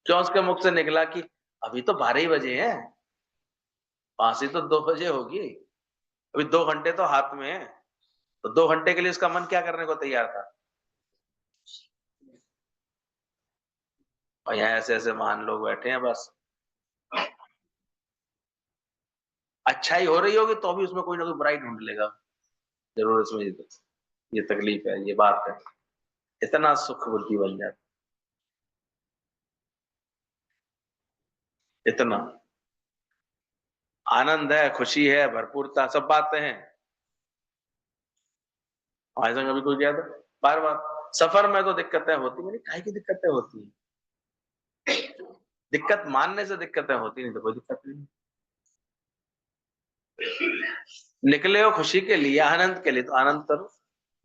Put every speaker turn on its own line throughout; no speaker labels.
क्यों उसके मुख से निकला कि अभी तो 12 ही बजे हैं, फांसी तो 2 बजे होगी, अभी 2 घंटे तो हाथ में है। तो 2 घंटे के लिए उसका मन क्या करने को तैयार था। और यहाँ ऐसे-ऐसे महान लोग बैठे हैं बस। अच्छाई हो रही होगी तो भी उसमें कोई ना कोई बुराई ढूँढ लेगा। ज़रूर इसमें ये तकलीफ है, ये बात है। इतना सुख बुद्धि बन जाता, इतना आनंद है, खुशी है, भरपूरता, सब बातें हैं। हमारे संग अभी कोई गया था, बार-बार सफर में तो दिक्कतें होती, मैंने काहे की दिक्कतें होती हैं? दिक्कत मानने से दिक्कतें होती नहीं तो कोई दिक्कत नहीं। निकले हो खुशी के लिए, आनंद के लिए तो आनंद करो,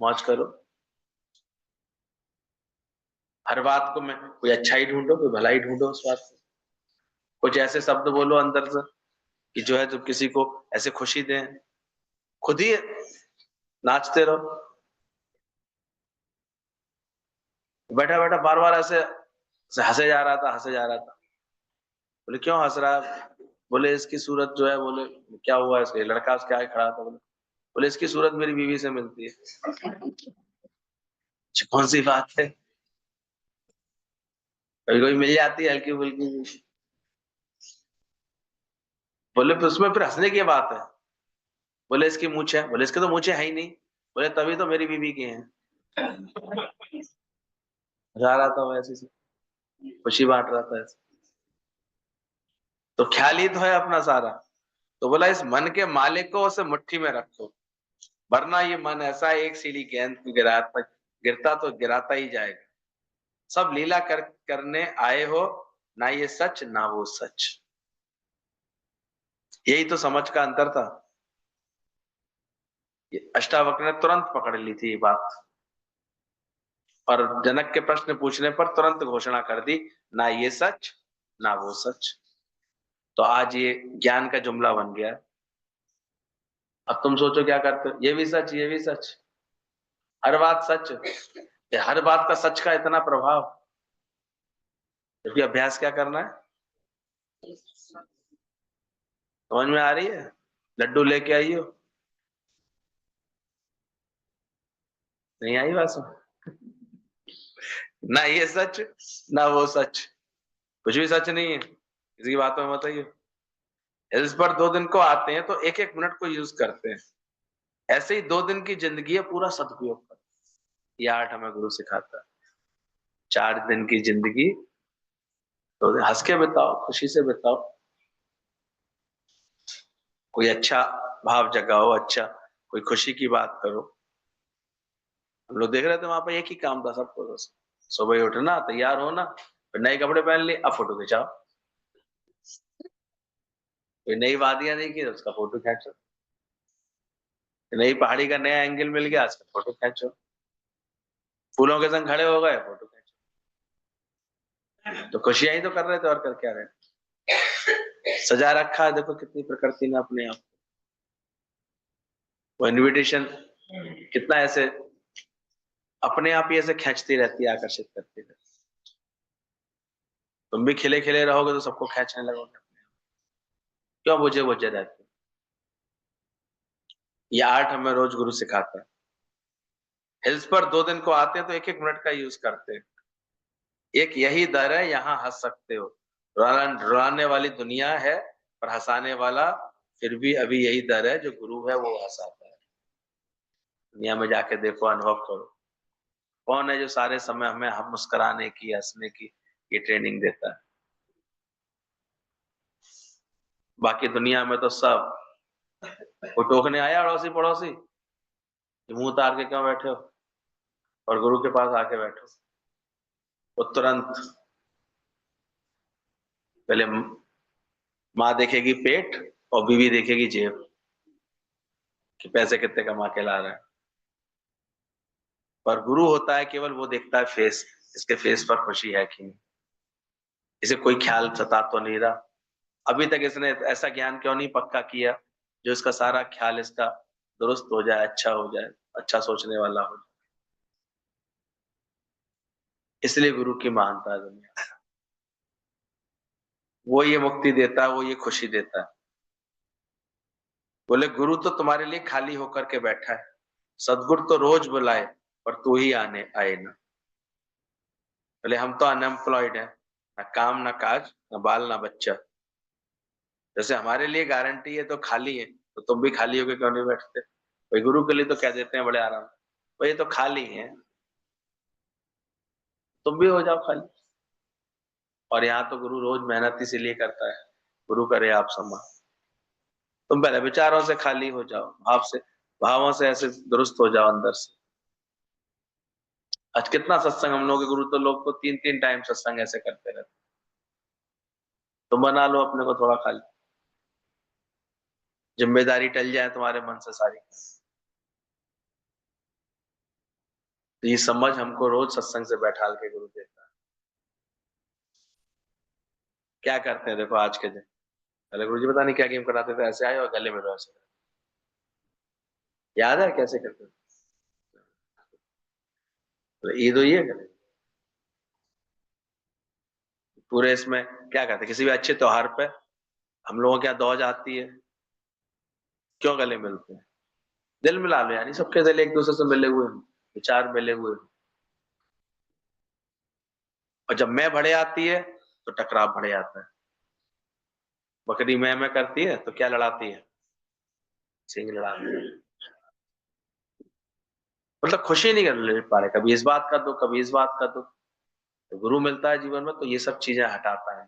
मौज करो। हर बात को मैं कोई अच्छाई ढूँढो, कोई भलाई ढूँढो उस बात में। कुछ ऐसे शब्द बोलो अंदर से कि जो है जो किसी को ऐसे खुशी दें, खुद ही नाचते रहो। बैठा-बैठा बार-बार ऐसे हँसे जा रहा था, हँसे जा रहा था। बोले क्यों हँस रहा है? बोले इसकी सूरत जो है, बोले क्या हुआ इसके? लड़का उसके आगे खड़ा था, बोले इसकी सूरत मेरी बीवी से मिलती है। कौन सी बात है? कभी-कभी मिल जाती है हल्की-फुल्की। बोले फिर उसमें फिर हँसने की बात है। बोले इसकी मूंछ है, बोले इसकी तो मूंछें है ही नहीं। बोले तभी तो मेरी बीवी की हैं। जा रहा था वैसे से, खुशी बाँट रहा था ऐसे। तो ख्याल ही तो है अपना सारा। तो बोला इस मन के मालिक को उसे मुट्ठी में रखो, वरना ये मन ऐसा है एक सीढ़ी गेंद को गिरता तो गिराता ही जाएगा। सब लीला करने आए हो, ना ये सच ना वो सच। यही तो समझ का अंतर था। ये अष्टावक्र ने तुरंत पकड़ ली थी ये बात, और जनक के प्रश्न पूछने पर तुरंत घोषणा कर दी, ना ये सच ना वो सच। तो आज ये ज्ञान का जुमला बन गया। अब तुम सोचो क्या करते हो, ये भी सच, ये भी सच, हर बात सच। ये हर बात का सच का इतना प्रभाव, जबकि अभ्यास क्या करना है? समझ में आ रही है? लड्डू लेके आइयो। नहीं आई बात समझ? ना ये सच ना वो सच, कुछ भी सच नहीं है, किसी की बातों में मत आइयो। इस पर 2 दिन को आते हैं तो 1-1 मिनट को यूज करते हैं। ऐसे ही 2 दिन की जिंदगी है, पूरा सदुपयोग करो। ये आर्ट हमें गुरु सिखाता है। 4 दिन की जिंदगी तो हंस के बिताओ, खुशी से बिताओ, कोई अच्छा भाव जगाओ, अच्छा कोई खुशी की बात करो। हम लोग देख रहे थे वहां पर एक ही काम था सबको, बस सुबह ही उठना, तैयार होना, फिर नए कपड़े पहन लिए, अब फोटो खिंचाओ। कोई नई वादियां देखी तो उसका फोटो खींचो, नई पहाड़ी का नया एंगल मिल गया, उसका फोटो खींचो, फूलों के संग खड़े हो गए, फोटो खींचो। तो खुशियां ही तो कर रहे थे, और कर क्या रहे? सजा रखा है, देखो कितनी प्रकृति ने अपने आप। वो इनविटेशन कितना ऐसे अपने आप ही ऐसे खींचती रहती है, आकर्षित करती रहती है। तुम भी खिले खिले रहोगे तो सबको खींचने लगोगे। क्यों बुझे बुझे रहते? ये आर्ट हमें रोज गुरु सिखाता है। हिल्स पर 2 दिन को आते हैं तो 1-1 मिनट का यूज करते हैं। एक यही दर है, यहाँ हंस सकते हो। रुलाने वाली दुनिया है, पर हंसाने वाला फिर भी अभी यही दर है, जो गुरु है वो हंसाता है। दुनिया में जाके देखो, अनुभव करो, कौन है जो सारे समय हमें हम मुस्कुराने की, हंसने की ये ट्रेनिंग देता है। बाकी दुनिया में तो सब, वो टोकने आया अड़ोसी पड़ोसी, मुंह उतार के क्यों बैठे हो, और गुरु के पास आके बैठो, वो तुरंत पहले माँ देखेगी पेट और बीवी देखेगी जेब, कि पैसे कितने कमा के ला रहा है। पर गुरु होता है केवल वो देखता है फेस, इसके फेस पर खुशी है कि नहीं, इसे कोई ख्याल सता तो नहीं रहा। अभी तक इसने ऐसा ज्ञान क्यों नहीं पक्का किया जो इसका सारा ख्याल इसका दुरुस्त हो जाए, अच्छा हो जाए, अच्छा सोचने वाला हो जाए। इसलिए गुरु की महानता है दुनिया। वो ये मुक्ति देता है, वो ये खुशी देता है। बोले गुरु तो तुम्हारे लिए खाली होकर के बैठा है, सदगुरु तो रोज बुलाए पर तू ही आने आए ना। बोले हम तो अनएम्प्लॉयड है, ना काम ना काज, ना बाल ना बच्चा। जैसे हमारे लिए गारंटी है तो खाली है, तो तुम भी खाली होके क्यों नहीं बैठते? भाई गुरु के लिए तो कह देते हैं बड़े आराम, भाई ये तो खाली है, तुम भी हो जाओ खाली। और यहाँ तो गुरु रोज मेहनत इसीलिए करता है, गुरु करे आप सम्मान। तुम पहले विचारों से खाली हो जाओ, भावों से ऐसे दुरुस्त हो जाओ अंदर से। आज कितना सत्संग हम लोग के गुरु, तो लोग तो 3-3 टाइम सत्संग ऐसे करते रहते। तुम बना लो अपने को थोड़ा खाली, जिम्मेदारी टल जाए तुम्हारे मन से सारी। तो ये समझ हमको रोज सत्संग से बैठाल के गुरु देता है। क्या करते हैं देखो आज के दिन, पहले गुरु जी पता नहीं क्या गेम कराते थे, ऐसे आए और गले में लो ऐसे। याद है कैसे करते थे? तो ईद हुई है गले, पूरे इसमें क्या करते, किसी भी अच्छे त्योहार पे हम लोगों के यहाँ दौज आती है, क्यों गले मिलते हैं? दिल मिला लो, यानी सबके दिल एक दूसरे से मिले हुए हैं, विचार मिले हुए हैं। और जब मैं बढ़े आती है तो टकराव बढ़े आता है। बकरी मैं करती है तो क्या लड़ाती है? सिंग लड़ाती है। मतलब खुशी नहीं कर ले पा रहे, कभी इस बात का दुख, कभी इस बात का दुख। तो गुरु मिलता है जीवन में तो ये सब चीजें हटाता है।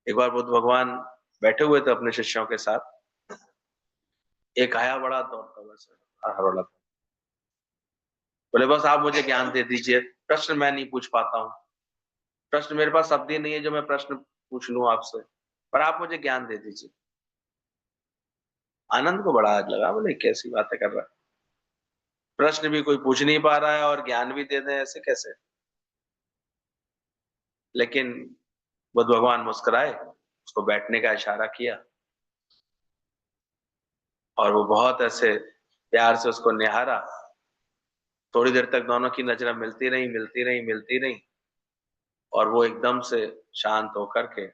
एक बार बुद्ध भगवान बैठे हुए थे अपने शिष्यों के साथ, एक आया बड़ा दौड़ता हुआ हरोला, बोले बस आप मुझे ज्ञान दे दीजिए, प्रश्न मैं नहीं पूछ पाता हूँ, प्रश्न मेरे पास शब्द ही नहीं है जो मैं प्रश्न पूछ लूं आपसे, पर आप मुझे ज्ञान दे दीजिए। आनंद को बड़ा आज लगा, बोले कैसी बातें कर रहा है, प्रश्न भी कोई पूछ नहीं पा रहा है और ज्ञान भी दे दे, ऐसे कैसे? लेकिन बुद्ध भगवान मुस्कुराए, उसको बैठने का इशारा किया और वो बहुत ऐसे प्यार से उसको निहारा। थोड़ी देर तक दोनों की नजरें मिलती रही, मिलती रही, मिलती रही, और वो एकदम से शांत होकर के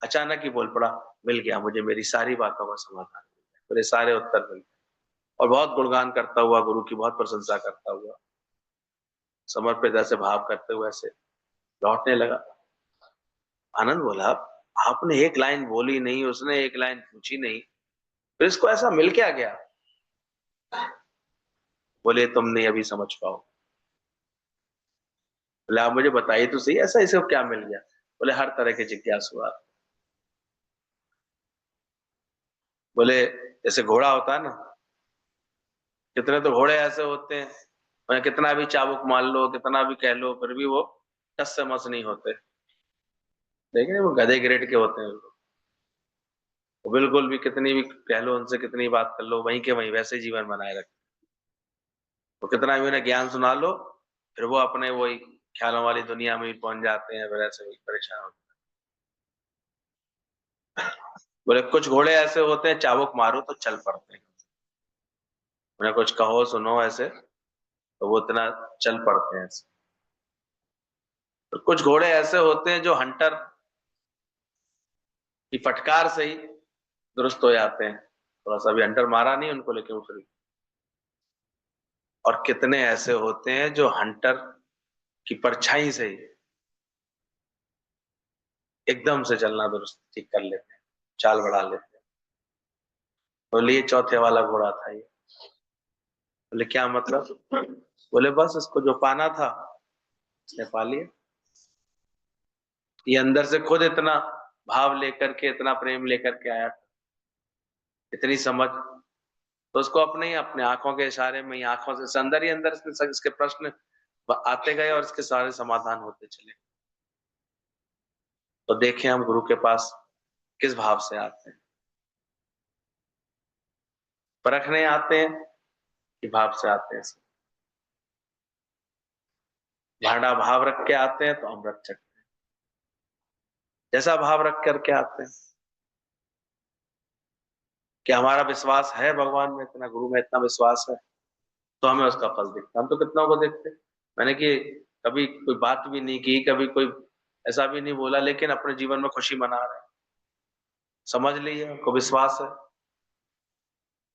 अचानक ही बोल पड़ा, मिल गया मुझे, मेरी सारी बातों का समाधान, मेरे सारे उत्तर मिल गए। और बहुत गुणगान करता हुआ, गुरु की बहुत प्रशंसा करता हुआ, समर्पित ऐसे भाव करते हुए ऐसे लौटने लगा। आनंद बोला, आपने एक लाइन बोली नहीं, उसने एक लाइन पूछी नहीं, फिर इसको ऐसा मिल क्या गया? बोले तुम नहीं अभी समझ पाओ। बोले आप मुझे बताइए तो सही, ऐसा इसे क्या मिल गया? बोले हर तरह के जिज्ञासु आप। बोले जैसे घोड़ा होता है ना, कितने तो घोड़े ऐसे होते हैं, मैं कितना भी चाबुक मार लो, कितना भी कह लो, फिर भी वो टस से मस नहीं होते। लेकिन वो गधे ग्रेड के होते हैं, वो बिल्कुल भी कितनी भी कह लो उनसे, कितनी बात कर लो, वहीं के वहीं वैसे जीवन बनाए रखते। तो कितना भी उन्हें ज्ञान सुना लो, फिर वो अपने वही ख्यालों वाली दुनिया में ही पहुंच जाते हैं, फिर ऐसे वही परेशान होते हैं। बोले कुछ घोड़े ऐसे होते हैं, चाबुक मारो तो चल पड़ते हैं, उन्हें कुछ कहो सुनो ऐसे तो वो इतना चल पड़ते हैं ऐसे। तो कुछ घोड़े ऐसे होते हैं जो हंटर की फटकार से ही दुरुस्त हो जाते हैं, थोड़ा सा भी हंटर मारा नहीं उनको, लेकिन वो फिर। और कितने ऐसे होते हैं जो हंटर की परछाई से ही एकदम से चलना दुरुस्त ठीक कर लेते हैं, चाल बढ़ा लेते हैं। बोले ये चौथे वाला घोड़ा था ये। बोले क्या मतलब? बोले बस इसको जो पाना था इसने पा लिया। ये अंदर से खुद इतना भाव लेकर के, इतना प्रेम लेकर के आया, इतनी समझ, तो उसको अपने ही अपने आंखों के इशारे में ही, आंखों से अंदर ही अंदर इसके प्रश्न आते गए और इसके सारे समाधान होते चले। तो देखें हम गुरु के पास किस भाव से आते हैं, परखने आते हैं कि भाव से आते हैं? भाड़ा भाव रख के आते हैं तो अमृत चखते हैं, जैसा भाव रख करके आते हैं। कि हमारा विश्वास है भगवान में, इतना गुरु में इतना विश्वास है, तो हमें उसका फल दिखता है। हम तो कितनों को देखते, मैंने कि कभी कोई बात भी नहीं की, कभी कोई ऐसा भी नहीं बोला, लेकिन अपने जीवन में खुशी मना रहे हैं। समझ लीजिए, उनको विश्वास है।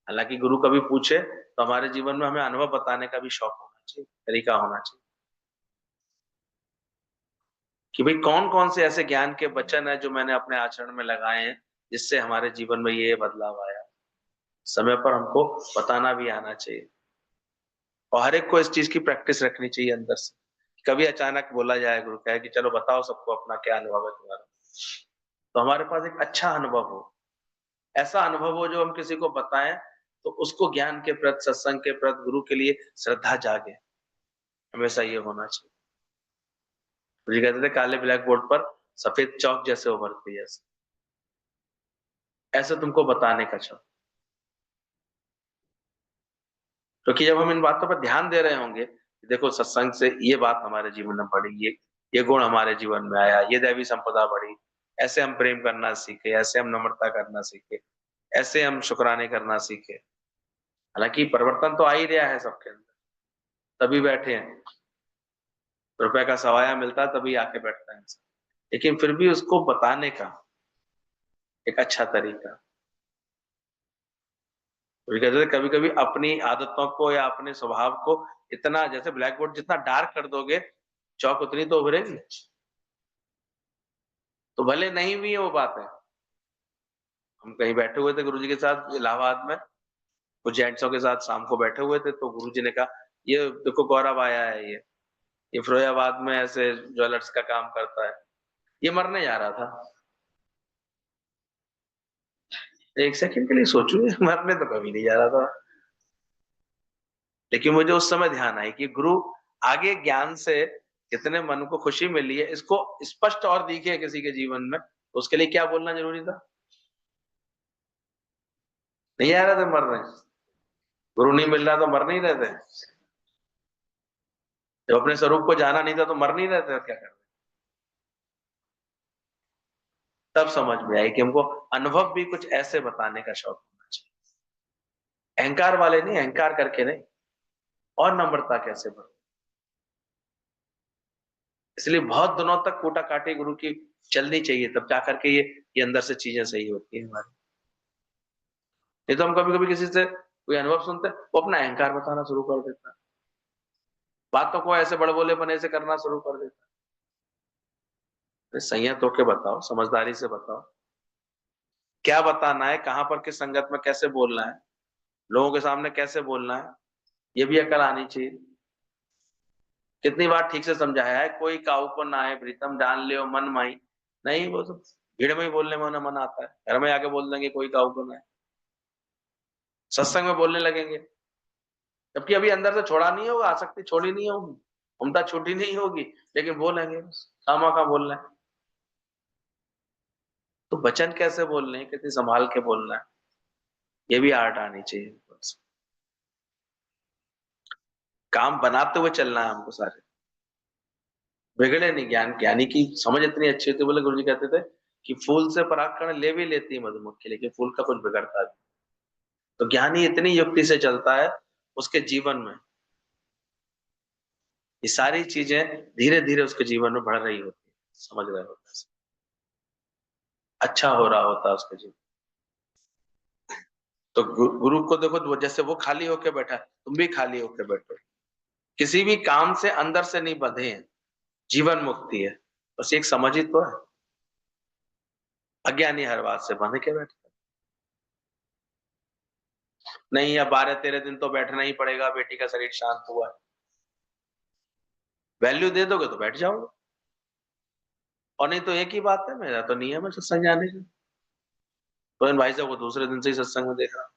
हालांकि गुरु कभी पूछे तो हमारे जीवन में हमें अनुभव बताने का भी शौक होना चाहिए, तरीका होना चाहिए कि भाई कौन कौन से ऐसे ज्ञान के वचन है जो मैंने अपने आचरण में लगाए हैं जिससे हमारे जीवन में ये बदलाव आया। समय पर हमको बताना भी आना चाहिए और हर एक को इस चीज की प्रैक्टिस रखनी चाहिए अंदर से। कभी अचानक बोला जाए, गुरु कहे कि चलो बताओ सबको अपना क्या अनुभव है तुम्हारा, तो हमारे पास एक अच्छा अनुभव हो, ऐसा अनुभव हो जो हम किसी को बताएं तो उसको ज्ञान के प्रति, सत्संग के प्रति, गुरु के लिए श्रद्धा जागे। हमेशा ये होना चाहिए। मुझे कहते थे काले ब्लैक बोर्ड पर सफेद चौक जैसे उभरती है, ऐसे तुमको बताने का शौक। क्योंकि जब हम इन बातों पर ध्यान दे रहे होंगे, देखो सत्संग से ये बात हमारे जीवन में बढ़ी, ये गुण हमारे जीवन में आया, ये दैवी संपदा बढ़ी, ऐसे हम प्रेम करना सीखे, ऐसे हम नम्रता करना सीखे, ऐसे हम शुक्राने करना सीखे। हालांकि परिवर्तन तो आ ही रहा है सबके अंदर, तभी बैठे हैं। रुपए का सवाया मिलता है तभी आके बैठता है इंसान। लेकिन फिर भी उसको बताने का एक अच्छा तरीका। कहते कभी कभी अपनी आदतों को या अपने स्वभाव को इतना, जैसे ब्लैक बोर्ड जितना डार्क कर दोगे चौक उतनी तो उभरेगी। तो भले नहीं भी है वो बात है। हम कहीं बैठे हुए थे गुरुजी के साथ इलाहाबाद में, कुछ जेंट्सों के साथ शाम को बैठे हुए थे, तो गुरुजी ने कहा ये देखो गौरव आया है, ये फिरोजाबाद में ऐसे ज्वेलर्स का काम करता है, ये मरने जा रहा था। एक सेकंड के लिए सोचू, मरने तो कभी नहीं जा रहा था। लेकिन मुझे उस समय ध्यान आई कि गुरु आगे ज्ञान से कितने मन को खुशी मिली है, इसको स्पष्ट और दिखे किसी के जीवन में, तो उसके लिए क्या बोलना जरूरी था। नहीं आ रहा था मरने, गुरु नहीं मिल रहा तो मर नहीं रहे थे। जब अपने स्वरूप को जाना नहीं था तो मर नहीं रहे थे, क्या कर। तब समझ में आई कि हमको अनुभव भी कुछ ऐसे बताने का शौक होना चाहिए, अहंकार वाले नहीं, अहंकार करके नहीं, और नम्रता कैसे बढ़े। इसलिए बहुत दिनों तक कूटा काटी गुरु की चलनी चाहिए, तब जा करके ये अंदर से चीजें सही होती है हमारी। नहीं तो हम कभी कभी किसी से कोई अनुभव सुनते हैं, वो अपना अहंकार बताना शुरू कर देता है, बातों को ऐसे बड़बोलेपने से करना शुरू कर देता है। संयत होके बताओ, समझदारी से बताओ, क्या बताना है, कहां पर किस संगत में कैसे बोलना है, लोगों के सामने कैसे बोलना है, ये भी अकल आनी चाहिए। कितनी बार ठीक से समझाया है, कोई काऊ को ना है प्रीतम जान लियो मन माई। नहीं, वो तो भीड़ में ही बोलने में ना मन आता है, घर में आके बोल देंगे कोई काऊ को ना है, सत्संग में बोलने लगेंगे, जबकि अभी अंदर से छोड़ा नहीं होगा, आसक्ति छोड़ी नहीं होगी, ममता छूटी नहीं होगी, लेकिन बोलेंगे बस, खामा खा बोल रहे हैं। तो वचन कैसे बोलने हैं, कितनी संभाल के बोलना है, ये भी आर्ट आनी चाहिए। बस काम बनाते हुए चलना है हमको सारे, बिगड़े नहीं। ज्ञानी की समझ इतनी अच्छी होती, बोले गुरुजी कहते थे कि फूल से परागकण ले भी लेती है मधुमक्खी, लेकिन फूल का कुछ बिगड़ता नहीं। तो ज्ञानी इतनी युक्ति से चलता है उसके जीवन में, ये सारी चीजें धीरे धीरे उसके जीवन में बढ़ रही होती है, समझ रहे होते हैं, अच्छा हो रहा होता है उसके जीवन। तो गुरु को देखो, जैसे वो खाली होके बैठा है, तुम भी खाली होके बैठो, किसी भी काम से अंदर से नहीं बंधे हैं, जीवन मुक्ति है, बस एक समझ ही तो है। अज्ञानी हर बात से बंध के बैठे, नहीं अब 12-13 दिन तो बैठना ही पड़ेगा, बेटी का शरीर शांत हुआ है, वैल्यू दे दोगे तो बैठ जाओगे, और नहीं तो एक ही बात है, मेरा तो नियम है सत्संग जाने का, तो इन भाई साहब को दूसरे दिन से ही सत्संग में देख रहा हूं।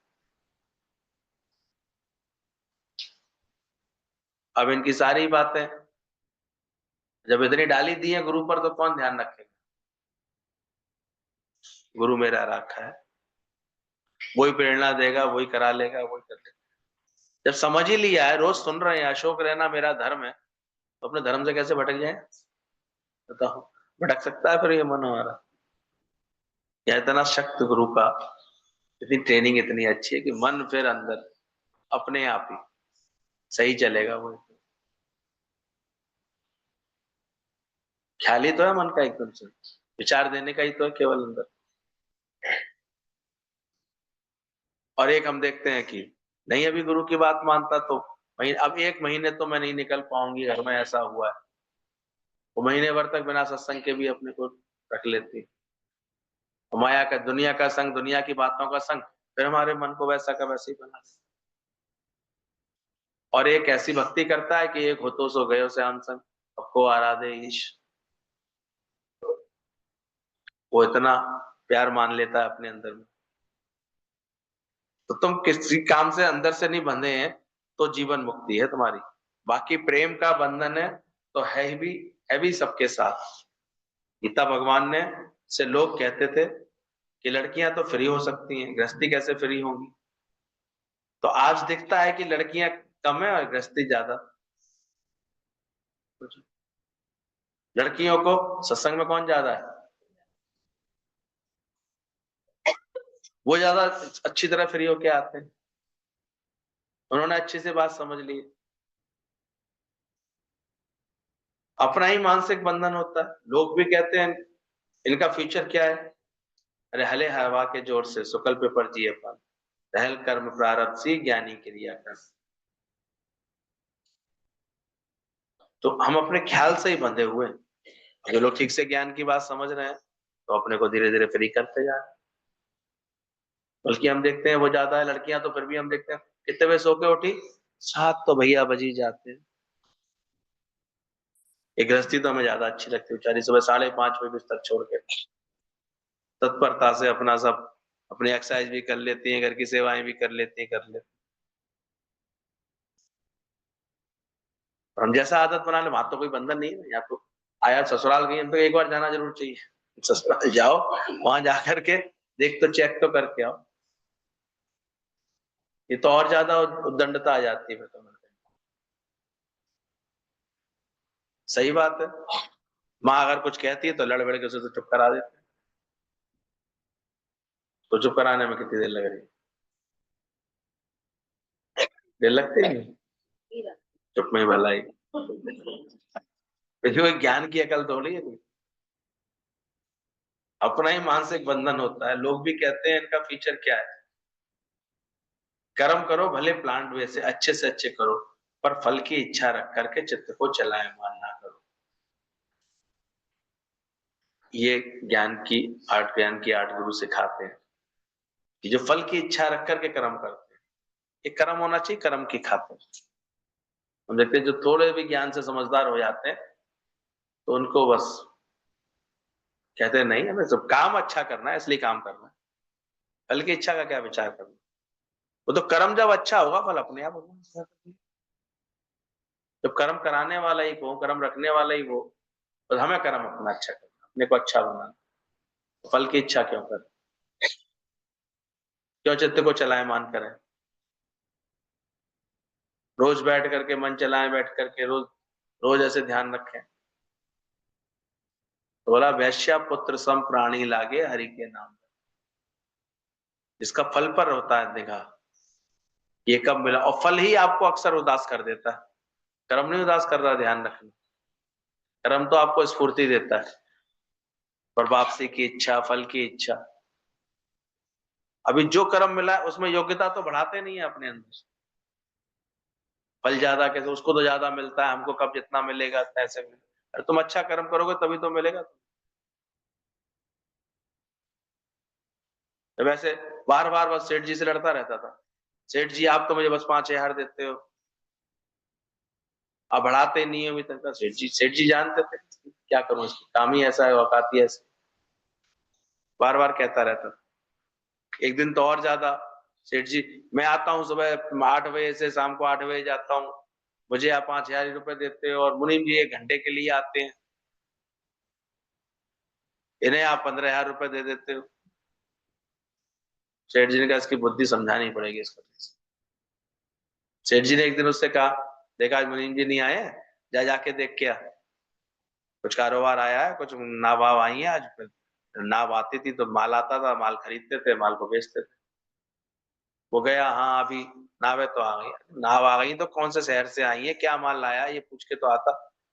अब इनकी सारी बातें जब इतनी डाली दी है गुरु पर, तो कौन ध्यान रखेगा। गुरु मेरा रखा है, वही प्रेरणा देगा, वही करा लेगा, वही कर लेगा। जब समझ ही लिया है, रोज सुन रहे हैं अशोक रहना मेरा धर्म है, तो अपने धर्म से कैसे भटक जाए। बताओ, भटक सकता है फिर ये मन हमारा। या इतना शक्त गुरु का, इतनी ट्रेनिंग इतनी अच्छी है कि मन फिर अंदर अपने आप ही सही चलेगा वो। ख्याल ही तो है मन का, एकदम से विचार देने का ही तो है केवल अंदर। और एक हम देखते हैं कि नहीं अभी गुरु की बात मानता तो अब 1 महीने तो मैं नहीं निकल पाऊंगी, घर में ऐसा हुआ है, वो महीने भर तक बिना सत्संग के भी अपने को रख लेती है। माया का, दुनिया का संग, दुनिया की बातों का संग, फिर हमारे मन को वैसा का वैसे ही बना देता। और एक ऐसी भक्ति करता है कि एक हो तो सो गयो से हम संग, सबको आराधे ईश, वो इतना प्यार मान लेता है अपने अंदर में। तो तुम किसी काम से अंदर से नहीं बंधे हैं तो जीवन मुक्ति है तुम्हारी। बाकी प्रेम का बंधन है तो है भी सबके साथ। गीता भगवान ने से लोग कहते थे कि लड़कियां तो फ्री हो सकती हैं, गृहस्थी कैसे फ्री होंगी? तो आज दिखता है कि लड़कियां कम है और गृहस्थी ज्यादा। लड़कियों को सत्संग में कौन ज्यादा है? वो ज्यादा अच्छी तरह फ्री होके आते हैं, उन्होंने अच्छी से बात समझ ली। अपना ही मानसिक बंधन होता है। लोग भी कहते हैं इनका फ्यूचर क्या है? अरे हले हवा के जोर से सुकल पे पर जिए पान, रहल कर्म प्रारब्ध सी ज्ञानी क्रिया कर। तो हम अपने ख्याल से ही बंधे हुए हैं। जो लोग ठीक से ज्ञान की बात समझ रहे हैं तो अपने को धीरे धीरे फ्री करते जा रहे हैं। बल्कि हम देखते हैं वो ज्यादा है लड़कियां, तो फिर भी हम देखते हैं कितने बजे सो के उठी, 7 तो भैया बज ही जाते हैं। एक गृहस्थी तो हमें ज्यादा अच्छी लगती है, बेचारी सुबह 5:30 बजे बिस्तर छोड़ के तत्परता से अपना सब, अपनी एक्सरसाइज भी कर लेती हैं, घर की सेवाएं भी कर लेती हैं, कर लेती। हम जैसा आदत बना ले, वहां तो कोई बंधन नहीं है। या तो आया ससुराल गई तो एक बार जाना जरूर चाहिए, ससुराल जाओ, वहां जाकर के देख तो चेक तो करके आओ। ये तो और ज्यादा उद्दंडता आ जाती है फिर तो। सही बात है। माँ अगर कुछ कहती है तो लड़ बड़ के उसे तो चुप करा देते हैं। तो चुप कराने में कितनी देर लग रही है? देर लगती है नहीं? चुप में ही भलाई। कोई ज्ञान की अकल थोड़ी है कोई। अपना ही मानसिक बंधन होता है। लोग भी कहते हैं इनका फीचर क्या है? कर्म करो भले प्लांट वे से अच्छे करो, पर फल की इच्छा रख करके चित्त को चलाए मान ना करो। ये ज्ञान की आठ गुरु सिखाते हैं कि जो फल की इच्छा रख करके कर्म करते हैं, ये कर्म होना चाहिए कर्म की खातिर। हम देखते हैं जो थोड़े भी ज्ञान से समझदार हो जाते हैं तो उनको बस कहते हैं नहीं हमें सब काम अच्छा करना है इसलिए काम करना है, फल की इच्छा का क्या विचार करना। वो तो कर्म जब अच्छा होगा फल अपने आप होगा। जब कर्म कराने वाला ही वो, कर्म रखने वाला ही वो, तो हमें कर्म अपना अच्छा करना, अपने को अच्छा बनाना। तो फल की इच्छा क्यों करें? क्यों चित्त को चलायमान करें? रोज बैठ करके मन चलाएं, बैठ करके रोज रोज ऐसे ध्यान रखें। तो बोला वैश्या पुत्र सम प्राणी लागे हरि के नाम। जिसका फल पर होता है निगाह, ये कब मिला, और फल ही आपको अक्सर उदास कर देता है। कर्म नहीं उदास कर रहा, ध्यान रखना। कर्म तो आपको स्फूर्ति देता है, पर वापसी की इच्छा, फल की इच्छा। अभी जो कर्म मिला है उसमें योग्यता तो बढ़ाते नहीं है अपने अंदर। फल ज्यादा कैसे, उसको तो ज्यादा मिलता है, हमको कब जितना मिलेगा ऐसे मिलेगा। अरे तुम अच्छा कर्म करोगे तभी तो मिलेगा। तो वैसे बार बार बस सेठ जी से लड़ता रहता था, सेठ जी आप तो मुझे बस 5,000 देते हो, आप बढ़ाते नहीं हो अभी तक। सेठ जी जानते थे क्या करूं, इसकी काम ही ऐसा है, औकात ही ऐसी। बार बार कहता रहता था। एक दिन तो और ज्यादा, सेठ जी मैं आता हूँ सुबह 8 बजे से शाम को 8 बजे जाता हूँ, मुझे आप 5,000 रुपए देते हो, और मुनीम जी 1 घंटे के लिए आते हैं, इन्हें आप 15,000 रुपए दे देते हो। सेठ जी ने कहा इसकी बुद्धि समझानी पड़ेगी इसको। सेठ जी ने एक दिन उससे कहा, देखा आज मुनीम जी नहीं आए हैं, जा जाके देख के आ, कुछ कारोबार आया है, कुछ नावाव आई है आज। नाव आती थी तो माल आता था, माल खरीदते थे, माल को बेचते थे। वो गया, हाँ अभी नावें तो आ गई। नाव आ गई तो कौन से शहर से आई है, क्या माल लाया, ये पूछ के तो आता।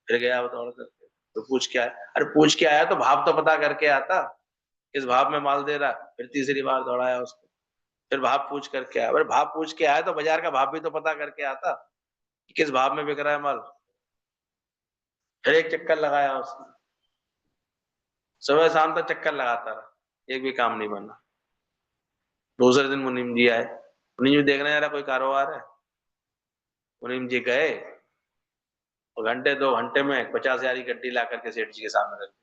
फिर गया वो दौड़ कर। तो पूछ के आया, अरे पूछ के आया तो भाव तो पता करके आता, किस भाव में माल दे रहा। फिर तीसरी बार दौड़ाया उसको, फिर भाव पूछ करके आया। अरे भाव पूछ के आया तो बाजार का भाव भी तो पता करके आता कि किस भाव में बिक रहा है माल। फिर एक चक्कर लगाया उसने, सुबह शाम तक चक्कर लगाता रहा, एक भी काम नहीं बना। दूसरे दिन मुनीम जी आए, मुनीम जी देखने जा रहा कोई कारोबार है। मुनीम जी गए और घंटे 2 घंटे में 50,000 की गड्डी ला करके सेठ जी के सामने रख दी।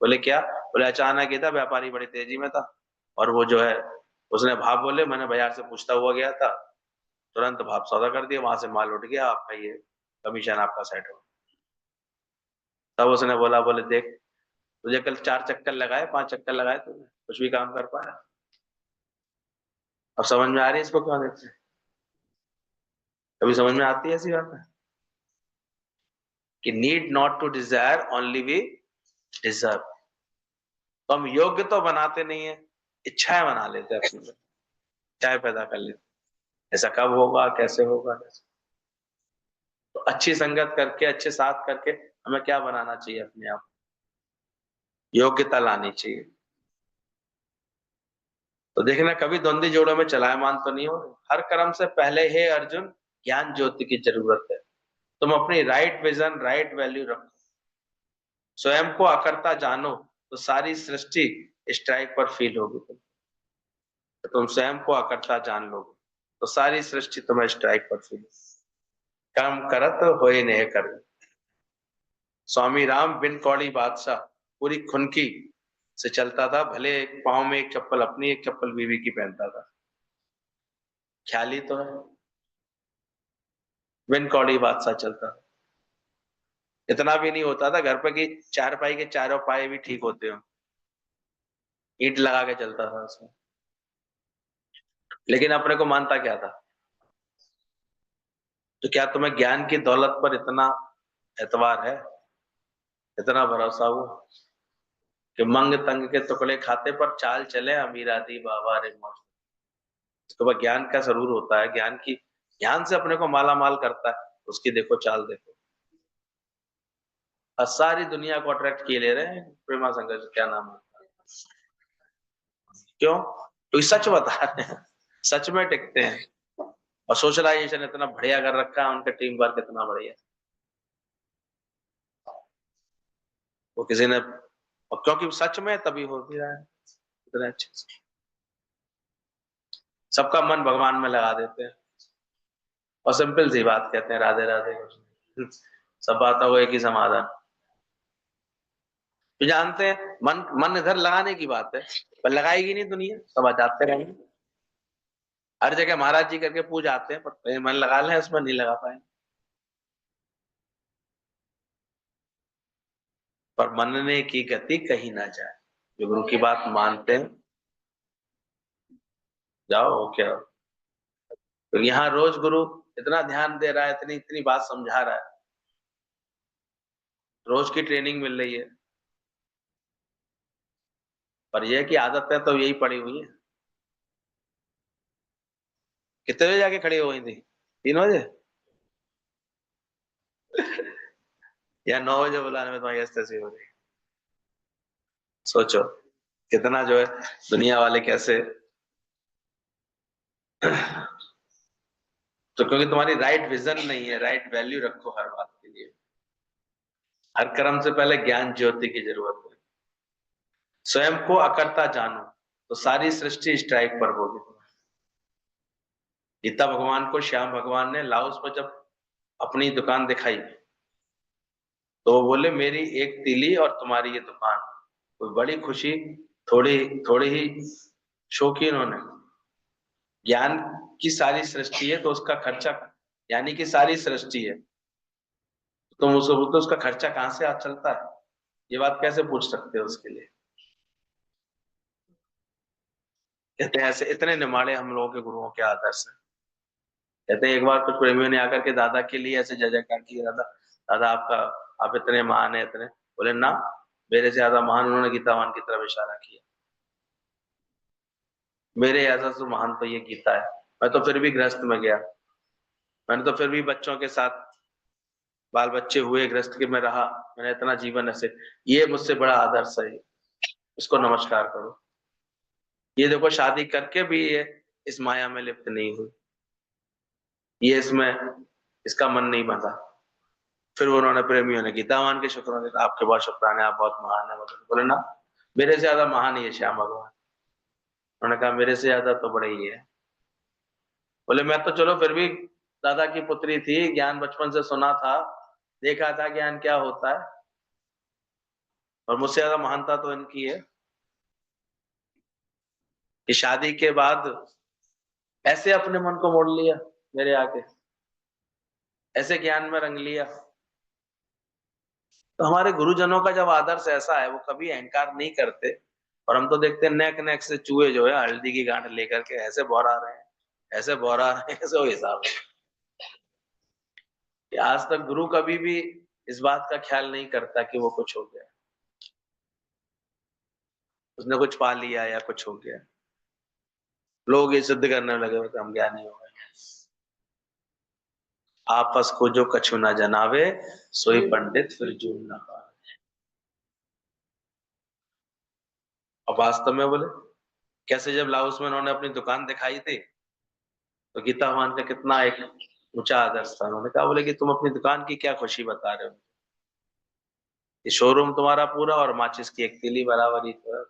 बोले क्या? बोले अचानक ही था, व्यापारी बड़ी तेजी में था और वो जो है उसने भाव बोले, मैंने बाजार से पूछता हुआ गया था, तुरंत भाव सौदा कर दिया, वहां से माल उठ गया, आपका ये कमीशन आपका सेट हो। तब उसने बोला, बोले देख तुझे कल 4 चक्कर लगाए, 5 चक्कर लगाए, तूने कुछ भी काम कर पाया? अब समझ में आ रही है इसको क्यों देते हैं? कभी समझ में आती है ऐसी बात है कि need not to desire, only we deserve. तो हम योग्य तो बनाते नहीं है, इच्छाएं बना लेते हैं अपने में, इच्छाएं पैदा कर लेते हैं। ऐसा कब होगा, कैसे होगा, कैसे? तो अच्छी संगत करके, अच्छे साथ करके हमें क्या बनाना चाहिए? अपने आप योग्यता लानी चाहिए। तो देखना कभी द्वंद्वी जोड़ों में चलायमान तो नहीं हो। हर कर्म से पहले हे अर्जुन ज्ञान ज्योति की जरूरत है। तुम अपनी राइट विजन, राइट वैल्यू रखो, स्वयं को अकर्ता जानो, तो सारी सृष्टि स्ट्राइक पर फील होगी। तो तुम स्वयं को अकर्ता जान लोगे तो सारी सृष्टि तुम्हें स्ट्राइक पर फील। काम करत होए नेह कर। स्वामी राम बिन कौड़ी बादशाह पूरी खुनकी से चलता था, भले एक पाँव में एक चप्पल अपनी, एक चप्पल बीवी की पहनता था। ख्याल ही तो है, बिन कौड़ी बादशाह चलता था। इतना भी नहीं होता था घर पे कि चारपाई के चारों पाए भी ठीक होते हो, ईंट लगा के चलता था उसमें। लेकिन अपने को मानता क्या था? तो क्या तुम्हें ज्ञान की दौलत पर इतना एतबार है, इतना भरोसा हुआ कि मंग तंग के टुकड़े खाते पर चाल चले अमीरा दी बाबा रे मौज। इसके बाद ज्ञान का जरूर होता है, ज्ञान की, ज्ञान से अपने को माला माल करता है, उसकी देखो चाल देखो। और सारी दुनिया को अट्रैक्ट किए ले रहे हैं प्रेमा शंकर, क्या नाम है? क्यों? क्योंकि सच बता रहे हैं, सच में टिकते हैं। और सोशलाइजेशन इतना बढ़िया कर रखा है, उनका टीम वर्क इतना बढ़िया। वो किसी ने, और क्योंकि सच में तभी हो भी रहा है इतना अच्छे से। सबका मन भगवान में लगा देते हैं और सिंपल सी बात कहते हैं, राधे राधे। सब बातों को एक ही समाधान। तो जानते हैं मन मन इधर लगाने की बात है, पर लगाएगी नहीं दुनिया, सब जाते रहेंगे। हर जगह महाराज जी करके पूज आते हैं, पर मन लगा लें इसमें नहीं लगा पाए। पर मनने की गति कहीं ना जाए, जो गुरु की बात मानते हैं, जाओ क्या। तो यहाँ रोज गुरु इतना ध्यान दे रहा है, इतनी इतनी बात समझा रहा है, रोज की ट्रेनिंग मिल रही है। पर यह की आदत है तो यही पड़ी हुई है। कितने बजे जाके खड़ी हो गई थी? 3 बजे? या 9 बजे बुलाने में तुम्हारी हस्ती हो रही? सोचो कितना जो है दुनिया वाले कैसे। तो क्योंकि तुम्हारी राइट विजन नहीं है, राइट वैल्यू रखो हर बात के लिए। हर कर्म से पहले ज्ञान ज्योति की जरूरत है। स्वयं को अकर्ता जानो तो सारी सृष्टि स्ट्राइक पर होगी। गीता भगवान को श्याम भगवान ने लाओस पर जब अपनी दुकान दिखाई, तो वो बोले मेरी एक तीली और तुम्हारी ये दुकान। कोई बड़ी खुशी, थोड़ी थोड़ी ही शौकीन होने। ज्ञान की सारी सृष्टि है तो उसका खर्चा, यानी कि सारी सृष्टि है, तो तुम उसको बोलते हो उसका खर्चा कहाँ से आज चलता है? ये बात कैसे पूछ सकते हो उसके लिए? कहते हैं ऐसे इतने निमाड़े हम लोगों के गुरुओं के आदर्श हैं। कहते हैं एक बार कुछ प्रेमियों ने आकर के दादा के लिए ऐसे जय जयकार किया, दादा दादा आपका, आप इतने महान है इतने। बोले ना, मेरे से ज्यादा महान उन्होंने गीतावान की तरफ इशारा किया। मेरे ऐसा तो महान तो ये गीता है। मैं तो फिर भी गृहस्थ में गया, मैंने तो फिर भी बच्चों के साथ बाल बच्चे हुए, गृहस्थ के में रहा, मैंने इतना जीवन ऐसे, ये मुझसे बड़ा आदर्श है, इसको नमस्कार करो। ये देखो शादी करके भी ये इस माया में लिप्त नहीं हुई, ये इसमें इसका मन नहीं बंधा। फिर उन्होंने प्रेमियों ने गीता मान के शुक्राने, आपके बहुत शुक्राने, आप बहुत महान है। बोले ना, मेरे से ज्यादा महान ही है श्याम भगवान। उन्होंने कहा मेरे से ज्यादा तो बड़े ही है। बोले मैं तो चलो फिर भी दादा की पुत्री थी, ज्ञान बचपन से सुना था, देखा था ज्ञान क्या होता है, और मुझसे ज्यादा महानता तो इनकी है कि शादी के बाद ऐसे अपने मन को मोड़ लिया मेरे आके, ऐसे ज्ञान में रंग लिया। तो हमारे गुरुजनों का जब आदर्श ऐसा है, वो कभी अहंकार नहीं करते, और हम तो देखते हैं नेक नेक से चूहे जो है हल्दी की गांठ लेकर के ऐसे बौरा रहे हैं, ऐसे बौरा रहे हैं, ऐसे वो हिसाब है कि आज तक गुरु कभी भी इस बात का ख्याल नहीं करता कि वो कुछ हो गया, उसने कुछ पा लिया या कुछ हो गया। लोग ये सिद्ध करने लगे होते हम ज्ञानी हो गए। आपस को जो कछु ना जनावे, सोई पंडित फिर जून ना पावे। अब वास्तव में बोले कैसे, जब लाओस में उन्होंने अपनी दुकान दिखाई थी, तो गीता भगवान का कितना एक ऊंचा आदर्श था। उन्होंने कहा, बोले कि तुम अपनी दुकान की क्या खुशी बता रहे हो, ये शोरूम तुम्हारा पूरा और माचिस की एक तिली बराबर ही तो है।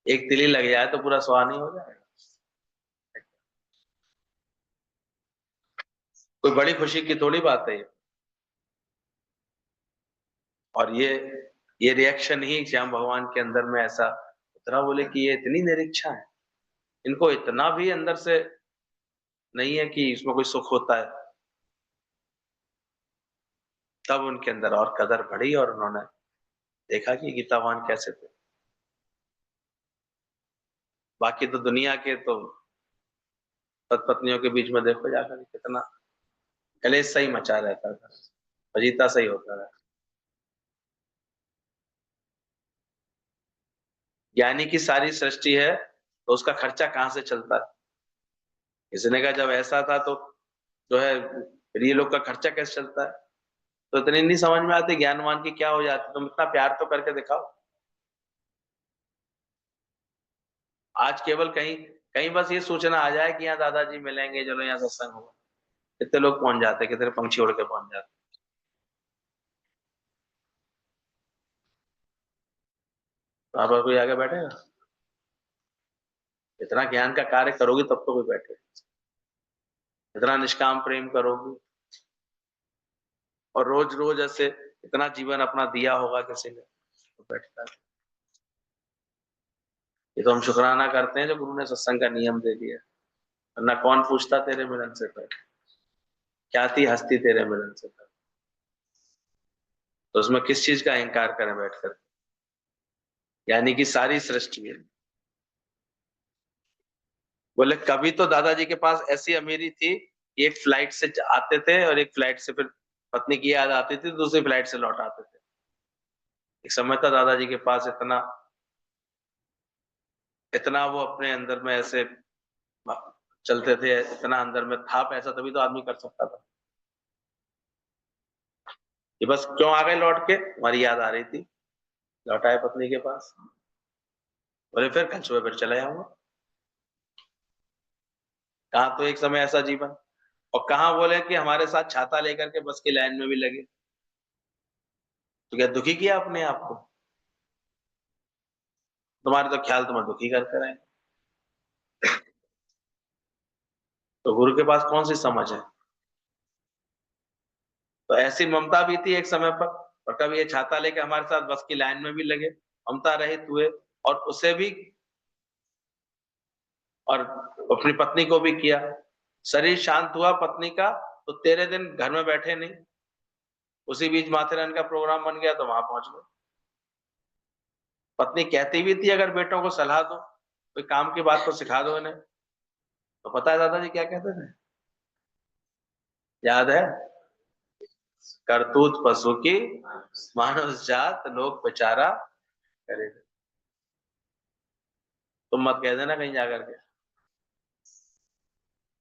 एक तिली लग जाए तो पूरा स्वाह नहीं हो जाएगा। कोई बड़ी खुशी की थोड़ी बात है ये। और ये रिएक्शन ही श्याम भगवान के अंदर में ऐसा उतरा। बोले कि ये इतनी निरीक्षा है, इनको इतना भी अंदर से नहीं है कि इसमें कोई सुख होता है। तब उनके अंदर और कदर बढ़ी, और उन्होंने देखा कि गीतावान कैसे थे। बाकी तो दुनिया के तो पत्नियों के बीच में देखो जाकर कितना कलेश सही मचा रहता था, फजीता सही होता है। ज्ञानी की सारी सृष्टि है, तो उसका खर्चा कहाँ से चलता है। इसने कहा जब ऐसा था तो जो है फिर ये लोग का खर्चा कैसे चलता है। तो इतनी नहीं समझ में आती ज्ञानवान की क्या हो जाती, तुम इतना प्यार तो करके दिखाओ। आज केवल कहीं कहीं बस ये सूचना आ जाए कि यहाँ दादाजी मिलेंगे, चलो यहाँ सत्संग होगा, कितने लोग पहुंच जाते, कितने पंछी उड़ के पहुंच जाते। तो आप कोई आगे बैठेगा, इतना ज्ञान का कार्य करोगी तब तो कोई बैठे, इतना निष्काम प्रेम करोगी, और रोज रोज ऐसे इतना जीवन अपना दिया होगा किसी ने तो बैठता है। ये तो हम शुक्राना करते हैं जो गुरु ने सत्संग का नियम दे दिया, वरना कौन पूछता तेरे मिलन से पहले, क्या थी हस्ती तेरे मिलन से पहले। तो उसमें किस चीज का अहंकार करें बैठकर, यानी कि सारी सृष्टि है। बोले कभी तो दादाजी के पास ऐसी अमीरी थी कि एक फ्लाइट से आते थे और एक फ्लाइट से फिर पत्नी की याद आती थी, दूसरी फ्लाइट से लौट आते थे। एक समय था दादाजी के पास इतना इतना वो अपने अंदर में ऐसे चलते थे, इतना अंदर में था पैसा, तभी तो आदमी कर सकता था। ये बस क्यों आ गए लौट के, हमारी याद आ रही थी, लौट आए पत्नी के पास। बोले फिर कल सुबह फिर चले आऊंगा। कहा तो एक समय ऐसा जीवन, और कहा बोले कि हमारे साथ छाता लेकर के बस की लाइन में भी लगे। तो क्या दुखी किया अपने आप को, तुम्हारे तो ख्याल तुम्हें दुखी करते रहे। तो गुरु के पास कौन सी समझ है। तो ऐसी ममता भी थी एक समय पर, और कभी ये छाता लेके हमारे साथ बस की लाइन में भी लगे, ममता रहित हुए, और उसे भी, और अपनी पत्नी को भी किया। शरीर शांत हुआ पत्नी का, तो तेरे दिन घर में बैठे नहीं, उसी बीच माथेरान का प्रोग्राम बन गया तो वहां पहुंच गए। पत्नी कहती भी थी अगर बेटों को सलाह दो, कोई काम की बात को सिखा दो इन्हें, तो पता है दादाजी क्या कहते थे, याद है, करतूत पशु की, मानव जात लोग बेचारा करे। तुम मत कह देना कहीं जाकर के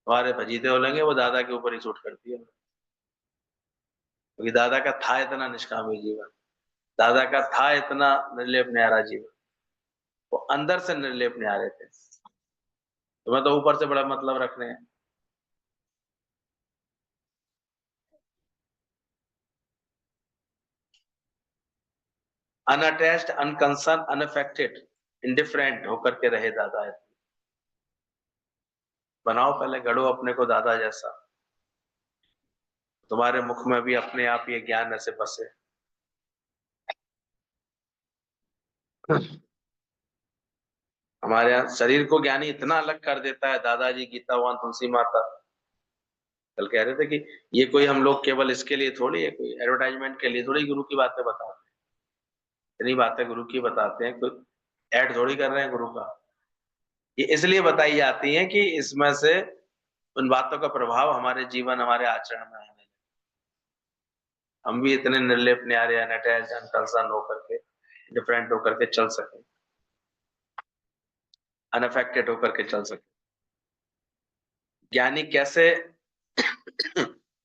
हमारे फजीते बोलेंगे वो दादा के ऊपर ही सूट करती है। क्योंकि दादा का था इतना निष्कामी जीवन, दादा का था इतना निर्लेप न्यारा जीवन, वो अंदर से निर्लेप न्यारे थे। तुम्हें तो ऊपर से बड़ा मतलब रखने हैं। अनअटैच्ड, अनकंसर्न, अनअफेक्टेड, इंडिफरेंट होकर के रहे दादा। बनाओ पहले, गढ़ो अपने को दादा जैसा, तुम्हारे मुख में भी अपने आप ये ज्ञान ऐसे बसे। हमारे यहाँ शरीर को ज्ञानी इतना अलग कर देता है, दादाजी, गीतावान, तुलसी माता। कल कह रहे थे कि ये कोई हम लोग केवल इसके लिए थोड़ी है, कोई एडवर्टाइजमेंट के लिए थोड़ी गुरु की बातें बताते हैं। इतनी बातें गुरु की बताते हैं, कोई ऐड थोड़ी कर रहे हैं गुरु का। ये इसलिए बताई जाती है कि इसमें से उन बातों का प्रभाव हमारे जीवन, हमारे आचरण में आने, हम भी इतने निर्लेप न्यारे, अनअटैच्ड, अनकंसर्न होकर के, डिफरेंट होकर के चल सके, अनअफेक्टेड होकर के चल सके। ज्ञानी कैसे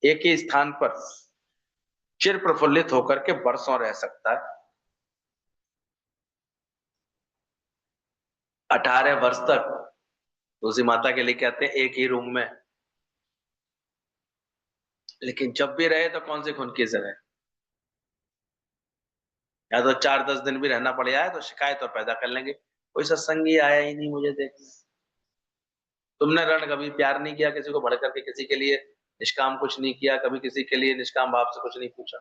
एक ही स्थान पर चिर प्रफुल्लित होकर के बरसों रह सकता है? 18 वर्ष तक तुलसी माता के लिए कहते हैं एक ही रूम में, लेकिन जब भी रहे तो कौन सी खुनकी से रहे? या तो 4-10 दिन भी रहना पड़ जाए तो शिकायत और पैदा कर लेंगे, कोई सत्संगी आया ही नहीं मुझे देखने। तुमने रण कभी प्यार नहीं किया किसी को बढ़ करके, किसी के लिए निष्काम कुछ नहीं किया, कभी किसी के लिए निष्काम भाव से कुछ नहीं पूछा,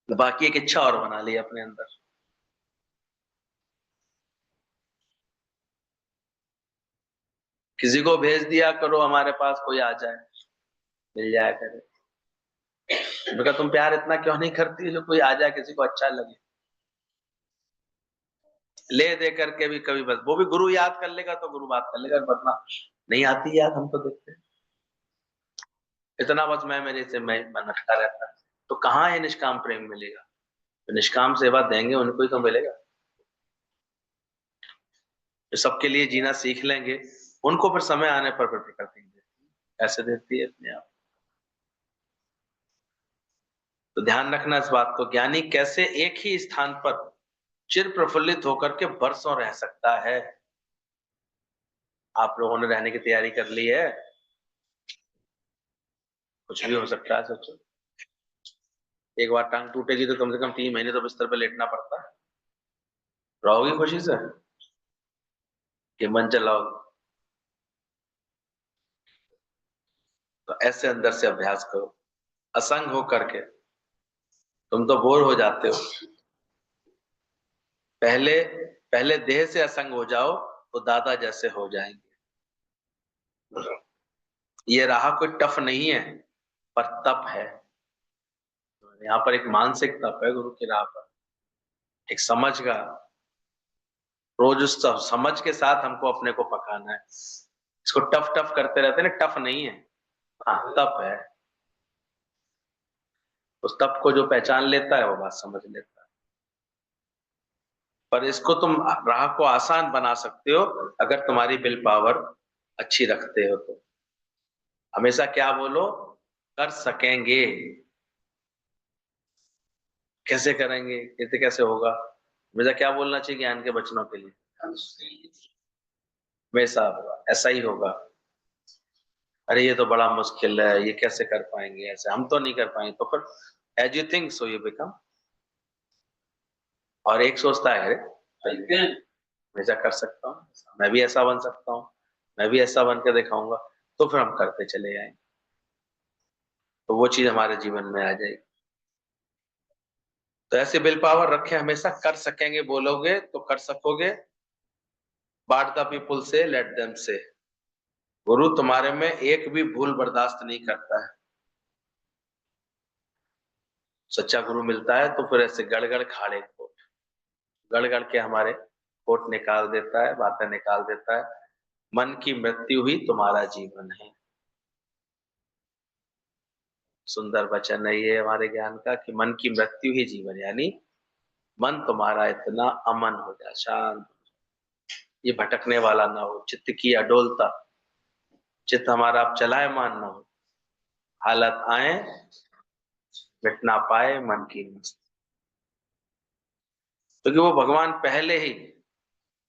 बाकी एक इच्छा और बना ली अपने अंदर। किसी को भेज दिया करो हमारे पास, कोई आ जाए, मिल जाया करे। मैं कहा तुम प्यार इतना क्यों नहीं करती जो कोई आ जाए, किसी को अच्छा लगे। ले दे करके भी कभी, बस वो भी गुरु याद कर लेगा तो गुरु बात कर लेगा, वरना नहीं आती याद, हम तो देखते हैं। इतना बस मैं मेरे से मैं अटका रहता है। तो कहाँ ये निष्काम प्रेम मिलेगा? तो निष्काम सेवा देंगे उनको ही तो मिलेगा। जो सबके लिए जीना सीख लेंगे, उनको फिर समय आने पर फिर प्रकृति देती है, ऐसे देती है अपने आप। तो ध्यान रखना इस बात को, ज्ञानी कैसे एक ही स्थान पर चिर प्रफुल्लित होकर के बरसों रह सकता है। आप लोगों ने रहने की तैयारी कर ली है? कुछ भी हो सकता है, सोचो। एक बार टांग टूटेगी तो कम से कम 3 महीने तो बिस्तर पे लेटना पड़ता है। रहोगी खुशी से कि मन चलाओगे? तो ऐसे अंदर से अभ्यास करो, असंग हो करके। तुम तो बोर हो जाते हो, पहले पहले देह से असंग हो जाओ तो दादा जैसे हो जाएंगे। ये राह कोई टफ नहीं है, पर तप है। यहाँ पर एक मानसिक तप है गुरु की राह पर, एक समझ का। रोज उस समझ के साथ हमको अपने को पकाना है। इसको टफ टफ करते रहते हैं ना, टफ नहीं है, हाँ तप है। उस तप को जो पहचान लेता है वो बात समझ लेता है। पर इसको तुम राह को आसान बना सकते हो अगर तुम्हारी विल पावर अच्छी रखते हो तो। हमेशा क्या बोलो? कर सकेंगे। कैसे करेंगे, कैसे कैसे होगा? हमेशा क्या बोलना चाहिए ज्ञान के बचनों के लिए? हमेशा होगा, ऐसा ही होगा। अरे ये तो बड़ा मुश्किल है, ये कैसे कर पाएंगे, ऐसे हम तो नहीं कर पाएंगे। तो फिर as you think so you become. और एक सोचता है अरे हमेशा कर सकता हूँ, मैं भी ऐसा बन सकता हूँ, मैं भी ऐसा बन के दिखाऊंगा, तो फिर हम करते चले जाएंगे, तो वो चीज हमारे जीवन में आ जाएगी। तो ऐसे विल पावर रखे, हमेशा कर सकेंगे बोलोगे तो कर सकोगे। बाट द पीपुल से, लेट देम से। गुरु तुम्हारे में एक भी भूल बर्दाश्त नहीं करता है। सच्चा गुरु मिलता है तो फिर ऐसे गड़गड़ खाड़े को गड़ गड़ के हमारे कोट निकाल देता है, बातें निकाल देता है। मन की मृत्यु ही तुम्हारा जीवन है। सुंदर वचन है ये हमारे ज्ञान का कि मन की मृत्यु ही जीवन, यानी मन तुम्हारा इतना अमन हो जाए, शांत, ये भटकने वाला ना हो, चित्त की अडोलता, चित्त हमारा आप चलायमान ना हो, हालत आए मिट ना पाए मन की मस्ती, क्योंकि वो भगवान पहले ही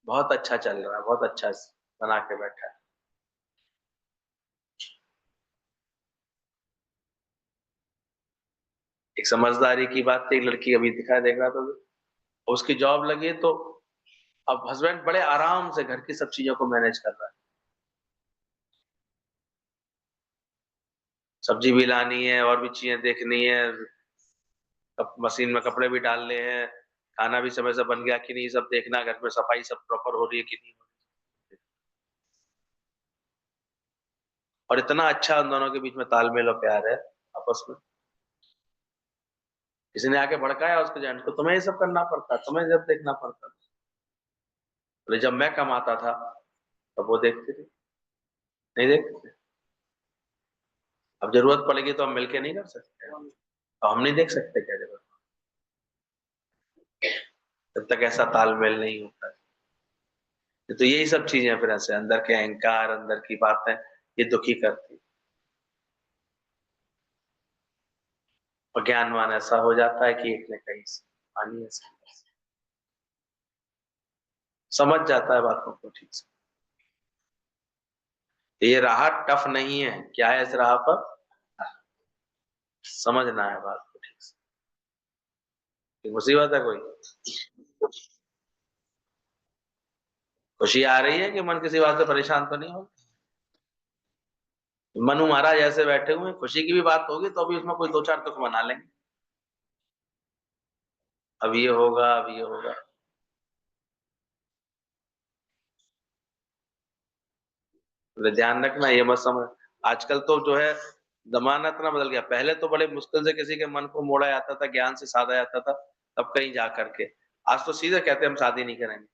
बहुत अच्छा चल रहा है, बहुत अच्छा बना के बैठा है। एक समझदारी की बात थी, एक लड़की अभी दिखाई देख रहा था, उसकी जॉब लगी तो अब हस्बैंड बड़े आराम से घर की सब चीजों को मैनेज कर रहा है। सब्जी भी लानी है और भी चीजें देखनी है, अब मशीन में कपड़े भी डालने हैं, खाना भी समय से बन गया कि नहीं सब देखना, घर में सफाई सब प्रॉपर हो रही है कि नहीं हो रही है। और इतना अच्छा उन दोनों के बीच में तालमेल और प्यार है आपस में। किसी ने आके भड़काया उसके जेंट्स को, तुम्हें ये सब करना पड़ता, तुम्हें जब देखना पड़ता। बोले जब मैं कमाता था तब वो देखते थे, नहीं देखते थे। अब जरूरत पड़ेगी तो हम मिलके नहीं कर सकते, तो हम नहीं देख सकते क्या जरूरत, जब तक ऐसा तालमेल नहीं होता है। तो यही सब चीजें फिर ऐसे अंदर के अहंकार, अंदर की बातें, ये दुखी करती। और ज्ञानवान ऐसा हो जाता है कि एक ने कहीं से पानी ऐसा समझ जाता है बातों को ठीक से। ये राह टफ नहीं है, क्या है इस राह पर, समझना है बात को ठीक से। ये मुसीबत है कोई, खुशी आ रही है कि मन किसी बात से परेशान तो नहीं हो। मनु महाराज ऐसे बैठे हुए, खुशी की भी बात होगी तो अभी उसमें कोई दो चार तुक मना लेंगे, अब ये होगा, अब ये होगा। तो ध्यान रखना, ये मत समझ। आजकल तो जो है जमाना इतना बदल गया, पहले तो बड़े मुश्किल से किसी के मन को मोड़ा जाता था, ज्ञान से साधा जाता था, तब कहीं जा करके। आज तो सीधे कहते हैं हम शादी नहीं करेंगे,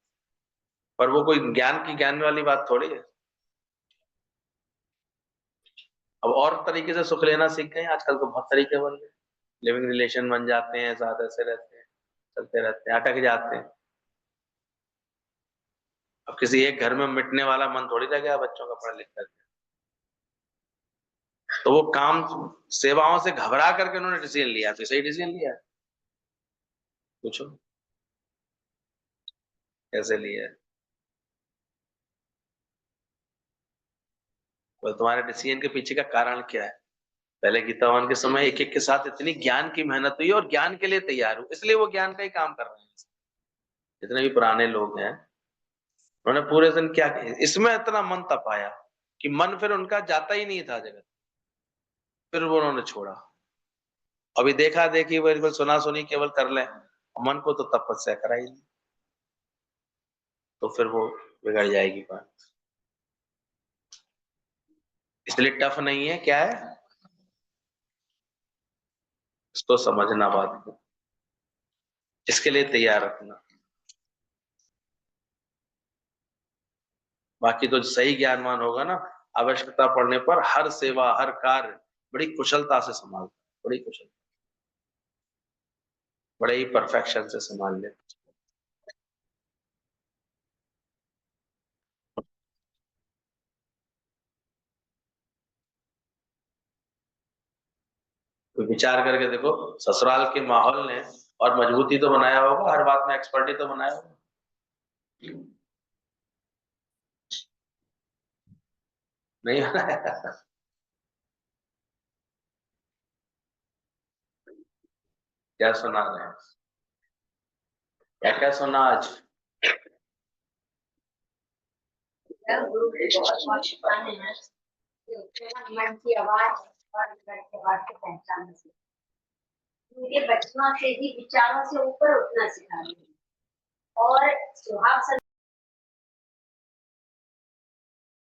पर वो कोई ज्ञान वाली बात थोड़ी है। अब और तरीके से सुख लेना सीख गए, आजकल तो बहुत तरीके बन गए, लिविंग रिलेशन बन जाते हैं, साथ ऐसे रहते हैं, चलते रहते हैं, अटक जाते हैं। अब किसी एक घर में मिटने वाला मन थोड़ी रह गया बच्चों का पढ़ लिख कर। तो वो काम सेवाओं से घबरा करके उन्होंने डिसीजन लिया, तो सही डिसीजन लिया है। पूछो कैसे लिया है, तो तुम्हारे डिसीजन के पीछे का कारण क्या है। पहले गीतावान के समय एक एक के साथ इतनी ज्ञान की मेहनत हुई और ज्ञान के लिए तैयार हुए, इसलिए वो ज्ञान का ही काम कर रहे हैं। जितने भी पुराने लोग हैं उन्होंने पूरे दिन क्या किया, इसमें इतना मन तपाया कि मन फिर उनका जाता ही नहीं था जगत, फिर वो उन्होंने छोड़ा। अभी देखा देखी बिल्कुल सुना सुनी केवल कर लें, मन को तो तपस्या कराई, तो फिर वो बिगड़ जाएगी बात। इसलिए टफ नहीं है, क्या है, इसको समझना बात को, इसके लिए तैयार रखना। बाकी तो सही ज्ञानवान होगा ना, आवश्यकता पड़ने पर हर सेवा हर कार्य बड़ी कुशलता से संभालता, बड़ी कुशल, बड़े ही परफेक्शन से संभाल ले। तो विचार करके देखो, ससुराल के माहौल ने और मजबूती तो बनाया होगा, हर बात में एक्सपर्टी तो बनाया होगा। नहीं बनाया, क्या सुना रहे हैं, क्या क्या सुना आज। गुरु के बहुत बहुत शुक्राने हैं, मन की आवाज और घर के आवाज को पहचानने से, उनके बचपन से ही विचारों से ऊपर उठना सिखा रहे हैं और स्वभाव